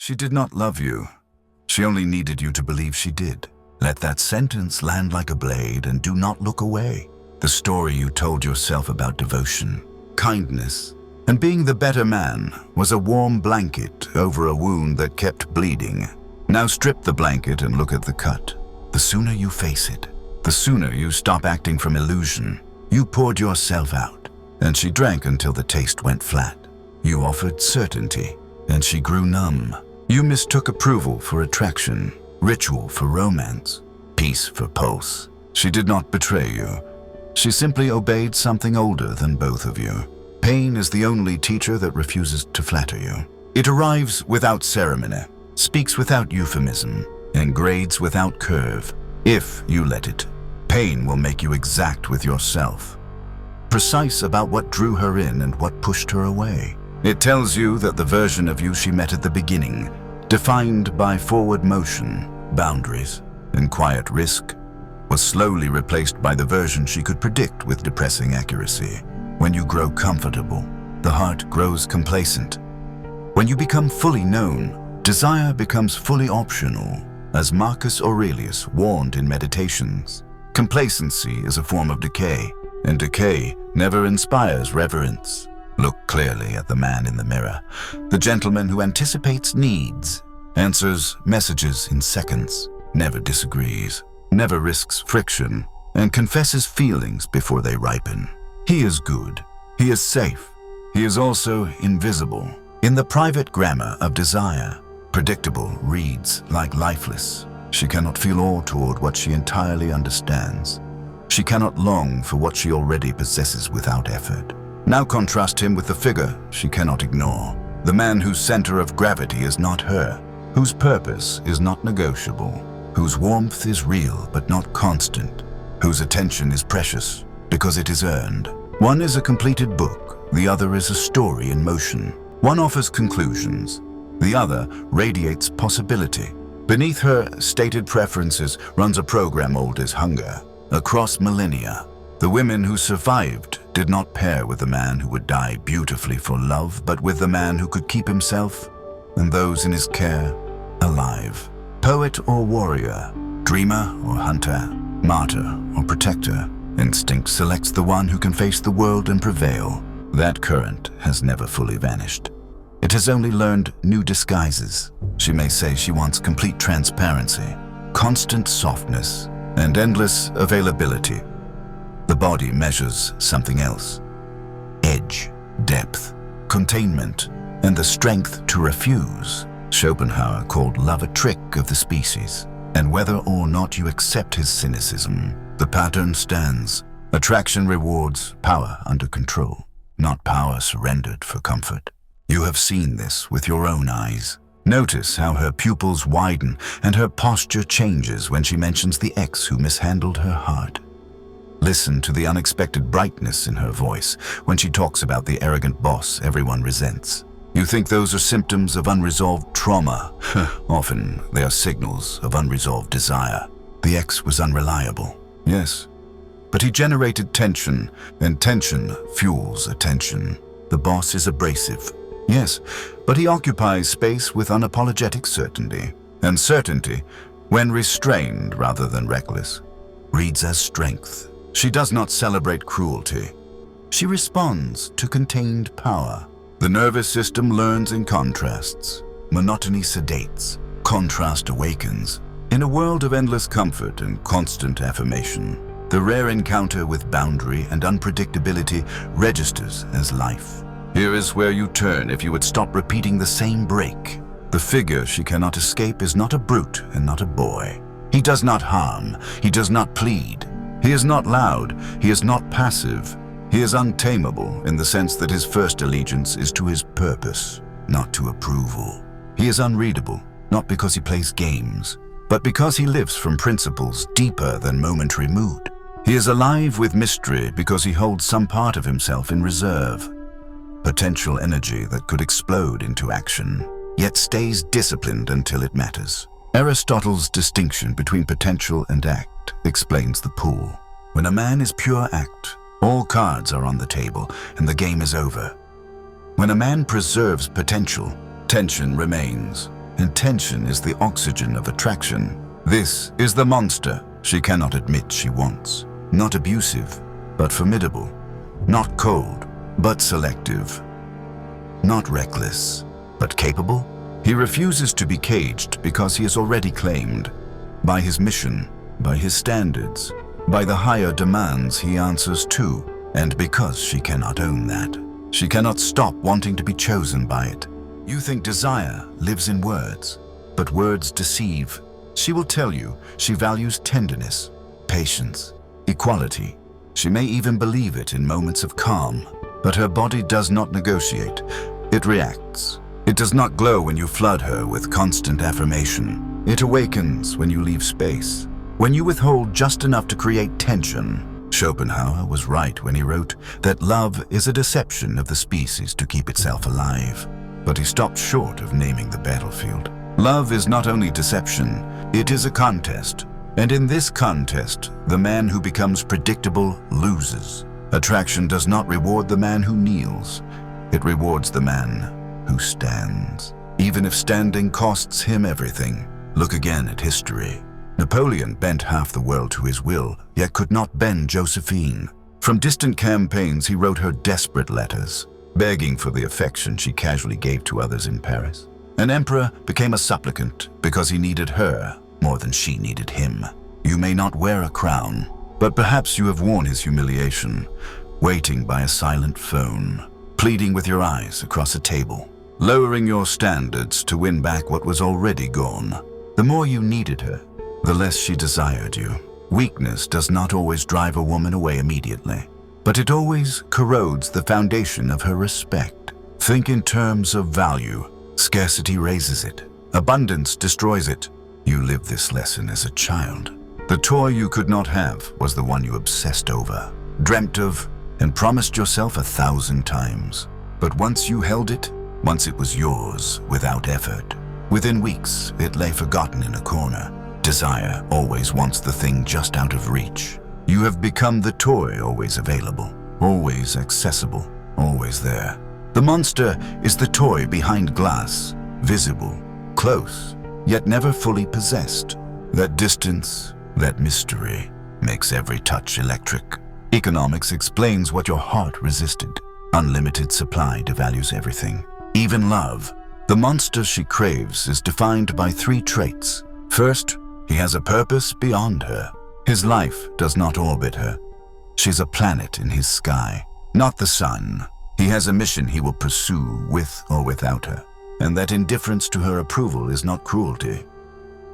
She did not love you. She only needed you to believe she did. Let that sentence land like a blade and do not look away. The story you told yourself about devotion, kindness, and being the better man was a warm blanket over a wound that kept bleeding. Now strip the blanket and look at the cut. The sooner you face it, the sooner you stop acting from illusion. You poured yourself out, and she drank until the taste went flat. You offered certainty, and she grew numb. You mistook approval for attraction, ritual for romance, peace for pulse. She did not betray you. She simply obeyed something older than both of you. Pain is the only teacher that refuses to flatter you. It arrives without ceremony, speaks without euphemism, and grades without curve. If you let it, pain will make you exact with yourself, precise about what drew her in and what pushed her away. It tells you that the version of you she met at the beginning, defined by forward motion, boundaries, and quiet risk, was slowly replaced by the version she could predict with depressing accuracy. When you grow comfortable, the heart grows complacent. When you become fully known, desire becomes fully optional, as Marcus Aurelius warned in Meditations. Complacency is a form of decay, and decay never inspires reverence. Look clearly at the man in the mirror, the gentleman who anticipates needs, answers messages in seconds, never disagrees, never risks friction, and confesses feelings before they ripen. He is good. He is safe. He is also invisible. In the private grammar of desire, predictable reads like lifeless. She cannot feel awe toward what she entirely understands. She cannot long for what she already possesses without effort. Now contrast him with the figure she cannot ignore. The man whose center of gravity is not her, whose purpose is not negotiable, whose warmth is real but not constant, whose attention is precious because it is earned. One is a completed book, the other is a story in motion. One offers conclusions, the other radiates possibility. Beneath her stated preferences runs a program old as hunger. Across millennia, the women who survived did not pair with the man who would die beautifully for love, but with the man who could keep himself and those in his care alive. Poet or warrior, dreamer or hunter, martyr or protector, instinct selects the one who can face the world and prevail. That current has never fully vanished. It has only learned new disguises. She may say she wants complete transparency, constant softness, and endless availability. The body measures something else. Edge, depth, containment, and the strength to refuse. Schopenhauer called love a trick of the species. And whether or not you accept his cynicism, the pattern stands. Attraction rewards power under control, not power surrendered for comfort. You have seen this with your own eyes. Notice how her pupils widen and her posture changes when she mentions the ex who mishandled her heart. Listen to the unexpected brightness in her voice when she talks about the arrogant boss everyone resents. You think those are symptoms of unresolved trauma. Often, they are signals of unresolved desire. The ex was unreliable, yes, but he generated tension, and tension fuels attention. The boss is abrasive, yes, but he occupies space with unapologetic certainty. And certainty, when restrained rather than reckless, reads as strength. She does not celebrate cruelty. She responds to contained power. The nervous system learns in contrasts. Monotony sedates. Contrast awakens. In a world of endless comfort and constant affirmation, the rare encounter with boundary and unpredictability registers as life. Here is where you turn if you would stop repeating the same break. The figure she cannot escape is not a brute and not a boy. He does not harm. He does not plead. He is not loud. He is not passive. He is untamable in the sense that his first allegiance is to his purpose, not to approval. He is unreadable, not because he plays games, but because he lives from principles deeper than momentary mood. He is alive with mystery because he holds some part of himself in reserve. Potential energy that could explode into action, yet stays disciplined until it matters. Aristotle's distinction between potential and act explains the pool. When a man is pure act, all cards are on the table and the game is over. When a man preserves potential, tension remains. and tension is the oxygen of attraction. This is the monster she cannot admit she wants. Not abusive, but formidable. Not cold, but selective. Not reckless, but capable. He refuses to be caged because he is already claimed. By his mission, by his standards, by the higher demands he answers to. And because she cannot own that, she cannot stop wanting to be chosen by it. You think desire lives in words, but words deceive. She will tell you she values tenderness, patience, equality. She may even believe it in moments of calm, but her body does not negotiate. It reacts. It does not glow when you flood her with constant affirmation. It awakens when you leave space, when you withhold just enough to create tension. Schopenhauer was right when he wrote that love is a deception of the species to keep itself alive. But he stopped short of naming the battlefield. Love is not only deception, it is a contest. And in this contest, the man who becomes predictable loses. Attraction does not reward the man who kneels. It rewards the man who stands. Even if standing costs him everything. Look again at history. Napoleon bent half the world to his will, yet could not bend Josephine. From distant campaigns, he wrote her desperate letters, begging for the affection she casually gave to others in Paris. An emperor became a supplicant because he needed her more than she needed him. You may not wear a crown, but perhaps you have worn his humiliation, waiting by a silent phone, pleading with your eyes across a table, lowering your standards to win back what was already gone. The more you needed her, the less she desired you. Weakness does not always drive a woman away immediately, but it always corrodes the foundation of her respect. Think in terms of value. Scarcity raises it. Abundance destroys it. You lived this lesson as a child. The toy you could not have was the one you obsessed over, dreamt of, and promised yourself 1,000 times. But once you held it, once it was yours without effort, within weeks it lay forgotten in a corner. Desire always wants the thing just out of reach. You have become the toy always available, always accessible, always there. The monster is the toy behind glass, visible, close, yet never fully possessed. That distance, that mystery, makes every touch electric. Economics explains what your heart resisted. Unlimited supply devalues everything, even love. The monster she craves is defined by 3 traits. First, he has a purpose beyond her. His life does not orbit her. She's a planet in his sky, not the sun. He has a mission he will pursue with or without her. And that indifference to her approval is not cruelty.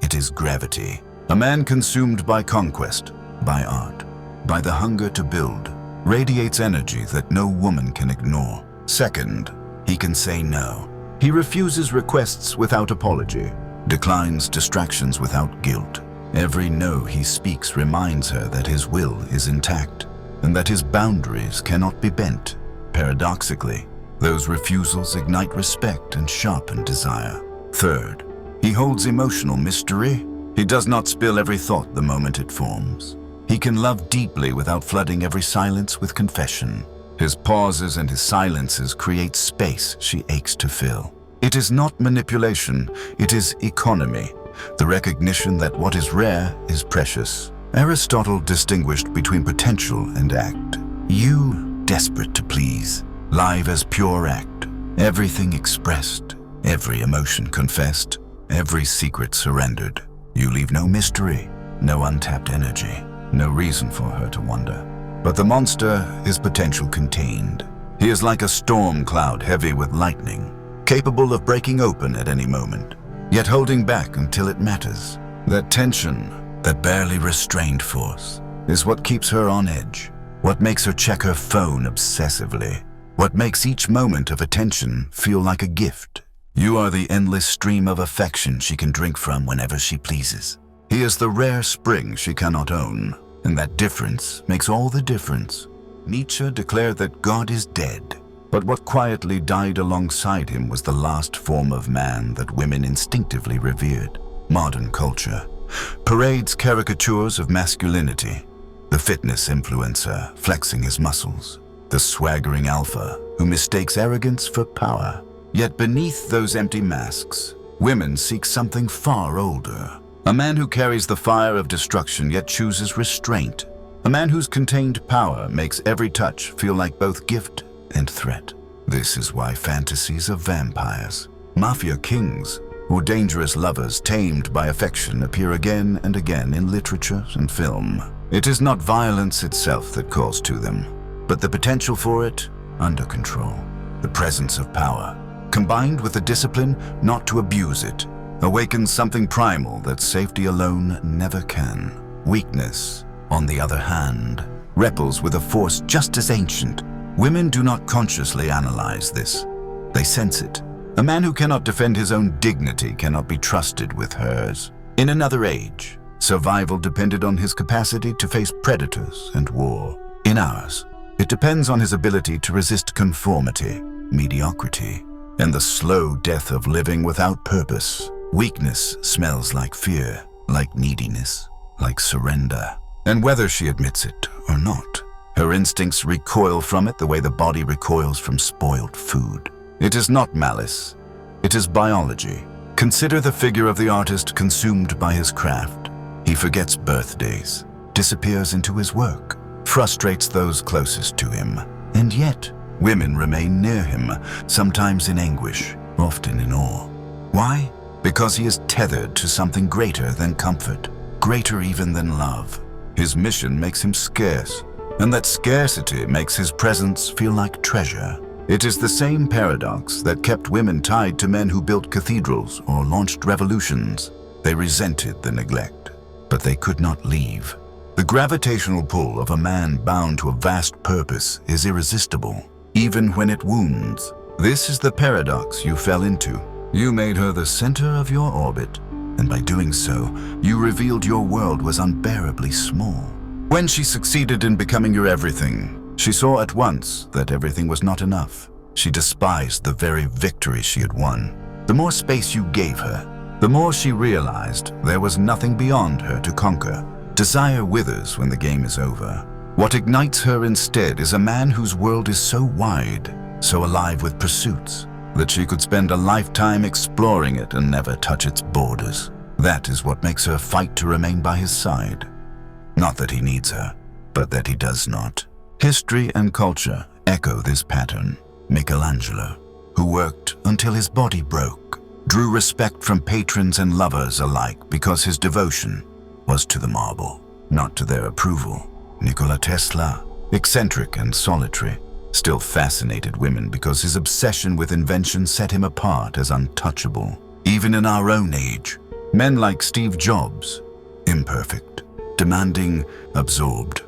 It is gravity. A man consumed by conquest, by art, by the hunger to build, radiates energy that no woman can ignore. Second, he can say no. He refuses requests without apology, declines distractions without guilt. Every no he speaks reminds her that his will is intact and that his boundaries cannot be bent. Paradoxically, those refusals ignite respect and sharpen desire. Third, he holds emotional mystery. He does not spill every thought the moment it forms. He can love deeply without flooding every silence with confession. His pauses and his silences create space she aches to fill. It is not manipulation, it is economy, the recognition that what is rare is precious. Aristotle distinguished between potential and act. You, desperate to please, live as pure act, everything expressed, every emotion confessed, every secret surrendered. You leave no mystery, no untapped energy, no reason for her to wonder. But the monster is potential contained. He is like a storm cloud heavy with lightning, capable of breaking open at any moment, yet holding back until it matters. That tension, that barely restrained force, is what keeps her on edge, what makes her check her phone obsessively, what makes each moment of attention feel like a gift. You are the endless stream of affection she can drink from whenever she pleases. He is the rare spring she cannot own, and that difference makes all the difference. Nietzsche declared that God is dead, but what quietly died alongside him was the last form of man that women instinctively revered. Modern culture parades caricatures of masculinity, the fitness influencer flexing his muscles, the swaggering alpha who mistakes arrogance for power. Yet beneath those empty masks Women seek something far older. A man who carries the fire of destruction yet chooses restraint. A man whose contained power makes every touch feel like both gift and threat. This is why fantasies of vampires, mafia kings, or dangerous lovers tamed by affection appear again and again in literature and film. It is not violence itself that calls to them, but the potential for it under control. The presence of power, combined with the discipline not to abuse it, awakens something primal that safety alone never can. Weakness, on the other hand, rebels with a force just as ancient. Women do not consciously analyze this. They sense it. A man who cannot defend his own dignity cannot be trusted with hers. In another age, survival depended on his capacity to face predators and war. In ours, it depends on his ability to resist conformity, mediocrity, and the slow death of living without purpose. Weakness smells like fear, like neediness, like surrender. And whether she admits it or not, her instincts recoil from it the way the body recoils from spoiled food. It is not malice. It is biology. Consider the figure of the artist consumed by his craft. He forgets birthdays, disappears into his work, frustrates those closest to him. And yet, women remain near him, sometimes in anguish, often in awe. Why? Because he is tethered to something greater than comfort, greater even than love. His mission makes him scarce, and that scarcity makes his presence feel like treasure. It is the same paradox that kept women tied to men who built cathedrals or launched revolutions. They resented the neglect, but they could not leave. The gravitational pull of a man bound to a vast purpose is irresistible, even when it wounds. This is the paradox you fell into. You made her the center of your orbit, and by doing so, you revealed your world was unbearably small. When she succeeded in becoming your everything, she saw at once that everything was not enough. She despised the very victory she had won. The more space you gave her, the more she realized there was nothing beyond her to conquer. Desire withers when the game is over. What ignites her instead is a man whose world is so wide, so alive with pursuits, that she could spend a lifetime exploring it and never touch its borders. That is what makes her fight to remain by his side. Not that he needs her, but that he does not. History and culture echo this pattern. Michelangelo, who worked until his body broke, drew respect from patrons and lovers alike because his devotion was to the marble, not to their approval. Nikola Tesla, eccentric and solitary, still fascinated women because his obsession with invention set him apart as untouchable. Even in our own age, men like Steve Jobs, imperfect, demanding, absorbed,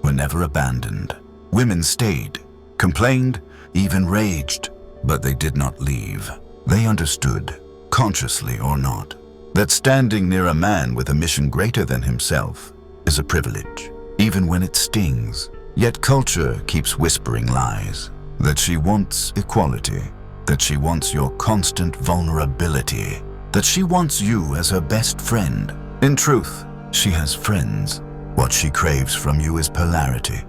were never abandoned. Women stayed, complained, even raged, but they did not leave. They understood, consciously or not, that standing near a man with a mission greater than himself is a privilege, even when it stings. Yet culture keeps whispering lies, that she wants equality, that she wants your constant vulnerability, that she wants you as her best friend. In truth, she has friends. What she craves from you is polarity,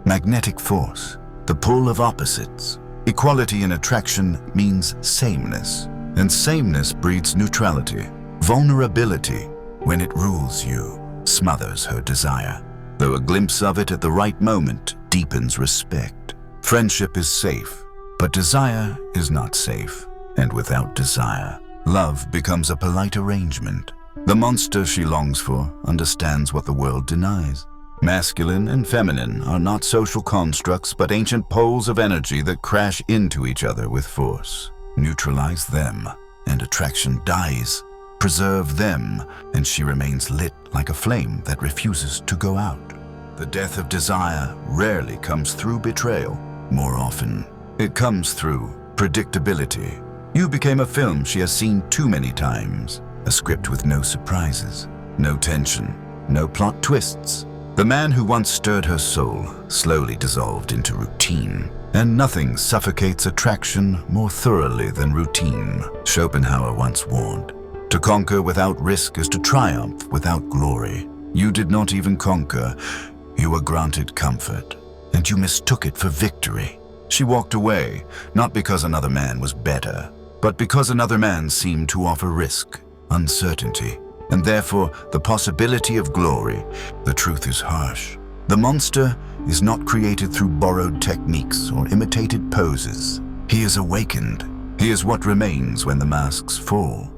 magnetic force, the pull of opposites. Equality in attraction means sameness, and sameness breeds neutrality. Vulnerability, when it rules you, smothers her desire, though a glimpse of it at the right moment deepens respect. Friendship is safe, but desire is not safe, and without desire, love becomes a polite arrangement. The monster she longs for understands what the world denies. Masculine and feminine are not social constructs, but ancient poles of energy that crash into each other with force. Neutralize them, and attraction dies. Preserve them, and she remains lit like a flame that refuses to go out. The death of desire rarely comes through betrayal. More often, it comes through predictability. You became a film she has seen too many times. A script with no surprises, no tension, no plot twists. The man who once stirred her soul slowly dissolved into routine, and nothing suffocates attraction more thoroughly than routine. Schopenhauer once warned, to conquer without risk is to triumph without glory. You did not even conquer, you were granted comfort, and you mistook it for victory. She walked away, not because another man was better, but because another man seemed to offer risk, uncertainty, and therefore the possibility of glory. The truth is harsh. The monster is not created through borrowed techniques or imitated poses. He is awakened. He is what remains when the masks fall.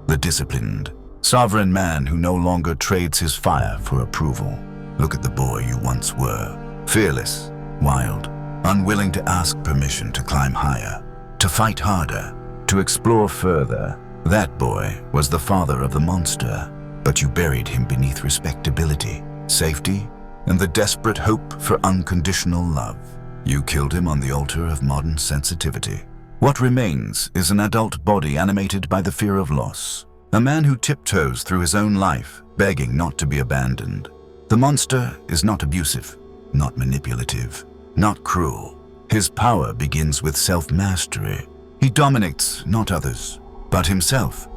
The disciplined, sovereign man who no longer trades his fire for approval. Look at the boy you once were. Fearless, wild, unwilling to ask permission to climb higher, to fight harder, to explore further. That boy was the father of the monster, but you buried him beneath respectability, safety, and the desperate hope for unconditional love. You killed him on the altar of modern sensitivity. What remains is an adult body animated by the fear of loss. A man who tiptoes through his own life, begging not to be abandoned. The monster is not abusive, not manipulative, not cruel. His power begins with self-mastery. He dominates not others, but himself,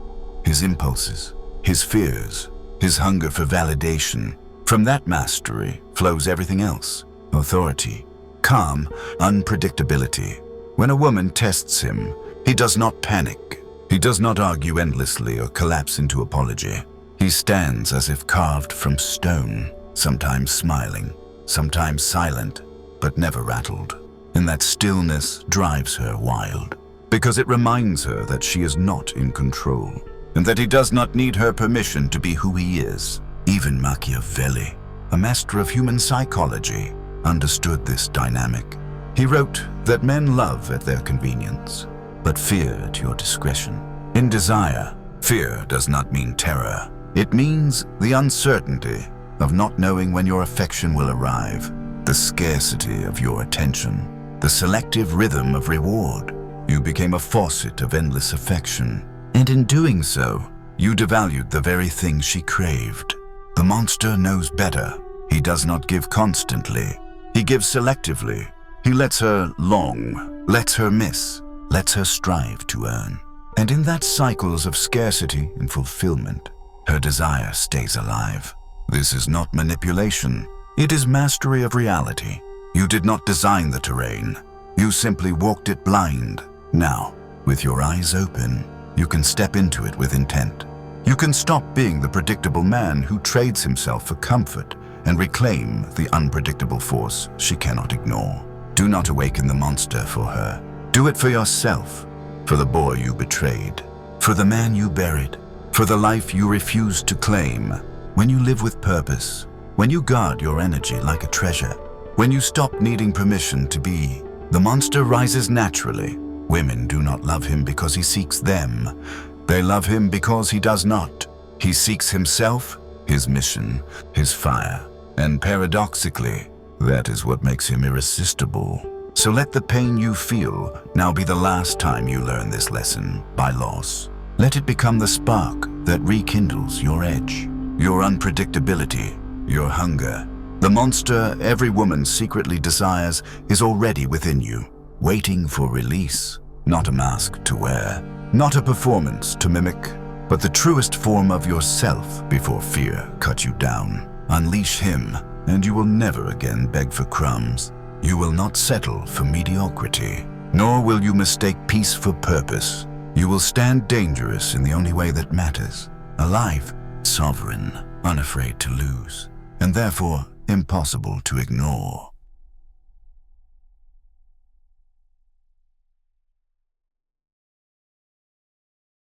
his impulses, his fears, his hunger for validation. From that mastery flows everything else: authority, calm, unpredictability. When a woman tests him, he does not panic. He does not argue endlessly or collapse into apology. He stands as if carved from stone, sometimes smiling, sometimes silent, but never rattled. And that stillness drives her wild, because it reminds her that she is not in control, and that he does not need her permission to be who he is. Even Machiavelli, a master of human psychology, understood this dynamic. He wrote that men love at their convenience, but fear at your discretion. In desire, fear does not mean terror. It means the uncertainty of not knowing when your affection will arrive, the scarcity of your attention, the selective rhythm of reward. You became a faucet of endless affection, and in doing so, you devalued the very thing she craved. The monster knows better. He does not give constantly. He gives selectively. He lets her long, lets her miss, lets her strive to earn. And in that cycles of scarcity and fulfillment, her desire stays alive. This is not manipulation. It is mastery of reality. You did not design the terrain. You simply walked it blind. Now, with your eyes open, you can step into it with intent. You can stop being the predictable man who trades himself for comfort and reclaim the unpredictable force she cannot ignore. Do not awaken the monster for her. Do it for yourself, for the boy you betrayed, for the man you buried, for the life you refused to claim. When you live with purpose, when you guard your energy like a treasure, when you stop needing permission to be, the monster rises naturally. Women do not love him because he seeks them. They love him because he does not. He seeks himself, his mission, his fire. And paradoxically, that is what makes him irresistible. So let the pain you feel now be the last time you learn this lesson by loss. Let it become the spark that rekindles your edge, your unpredictability, your hunger. The monster every woman secretly desires is already within you, waiting for release. Not a mask to wear, not a performance to mimic, but the truest form of yourself before fear cuts you down. Unleash him, and you will never again beg for crumbs. You will not settle for mediocrity, nor will you mistake peace for purpose. You will stand dangerous in the only way that matters. Alive, sovereign, unafraid to lose, and therefore impossible to ignore.